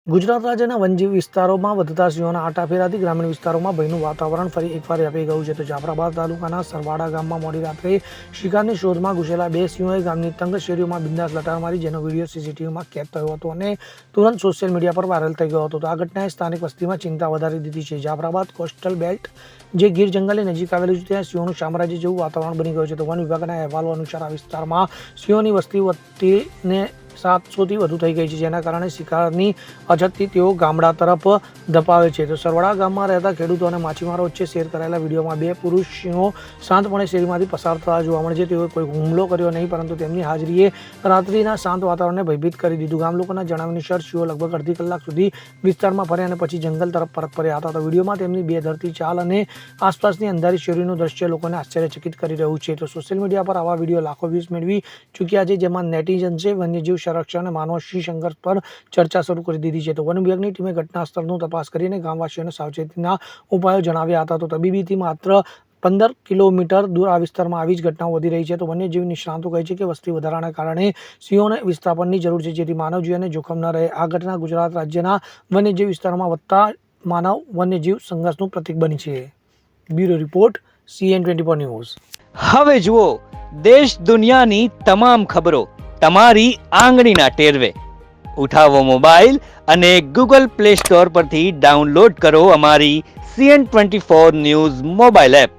ગુજરાત રાજ્યના વનજીવ વિસ્તારોમાં વધતા સિંહોના આટાફેરાથી ગ્રામીણ વિસ્તારોમાં ભયનું વાતાવરણ ફરી એકવાર વ્યાપી ગયું છે. તો જાફરાબાદ તાલુકાના સરવાડા ગામમાં મોડી રાત્રે શિકારની શોધમાં ઘૂસેલા બે સિંહોએ ગામની તંગ શેરીઓમાં બિંદાસ લટાર મારી, જેનો વિડીયો સીસીટીવીમાં કેદ થયો હતો અને તુરંત સોશિયલ મીડિયા પર વાયરલ થઈ ગયો હતો. તો આ ઘટનાએ સ્થાનિક વસ્તીમાં ચિંતા વધારી દીધી છે. જાફરાબાદ કોસ્ટલ બેલ્ટ, જે ગીર જંગલની નજીક આવેલું છે, ત્યાં સિંહોનું સામ્રાજ્ય જેવું વાતાવરણ બની ગયું છે. તો વન વિભાગના અહેવાલો અનુસાર આ વિસ્તારમાં સિંહોની વસ્તી વધતીને 700થી વધુ થઈ ગઈ છે, જેના કારણે શિકારની અછતથી તેઓ ગામડા તરફ ધપાવે છે. તો સરવાડા ગામમાં રહેતા ખેડૂતો અને માછીમારો વચ્ચે શેર કરાયેલા વિડીયોમાં બે પુરુષ સિંહો શાંતપણે શેરીમાંથી પસાર થતા જોવા મળે છે. તેઓએ કોઈ હુમલો કર્યો નહીં, પરંતુ તેમની હાજરીએ રાત્રિના શાંત વાતાવરણને ભયભીત કરી દીધું. ગામ લોકોના જણાવ્યા અનુસાર સિંહો લગભગ અડધી કલાક સુધી વિસ્તારમાં ફર્યા અને પછી જંગલ તરફ પરત ફર્યા હતા. તો વિડીયોમાં તેમની બેધરતી ચાલ અને આસપાસની અંધારી શેરીનું દ્રશ્ય લોકોને આશ્ચર્યચકિત કરી રહ્યું છે. તો સોશિયલ મીડિયા પર આવા વિડીયો લાખો વ્યૂઝ મેળવી ચૂક્યા છે, જેમાં નેટિઝન્સે વન્યજીવ સંરક્ષણ અને માનવ સિંહ સંઘર્ષ પર ચર્ચા શરૂ કરી દીધી છે. તો વન વિભાગની ટીમે ઘટના સ્થળનું તપાસ કરીને ગામવાસીઓને સાવચેતીના ઉપાયો જણાવ્યા હતા. તો તબીબીથી માત્ર 15 કિલોમીટર દૂર આ વિસ્તારમાં આવી જ ઘટનાઓ વધી રહી છે. તો વન્યજીવ નિષ્ણાતો કહે છે કે વસ્તી વધારાના કારણે સિંહોને વિસ્થાપનની જરૂર છે, જેથી માનવ જીવનને જોખમ ન રહે. આ ઘટના ગુજરાત રાજ્યના વન્યજીવ વિસ્તારોમાં વધતા માનવ વન્યજીવ સંઘર્ષનું પ્રતીક બની છે. Bureau report, CN24 news. હવે જુઓ દેશ દુનિયાની તમામ ખબરો તમારી આંગળીના ટેરવે. ઉઠાવો મોબાઈલ અને ગૂગલ પ્લે સ્ટોર પરથી ડાઉનલોડ કરો અમારી CN24 ન્યૂઝ મોબાઈલ એપ.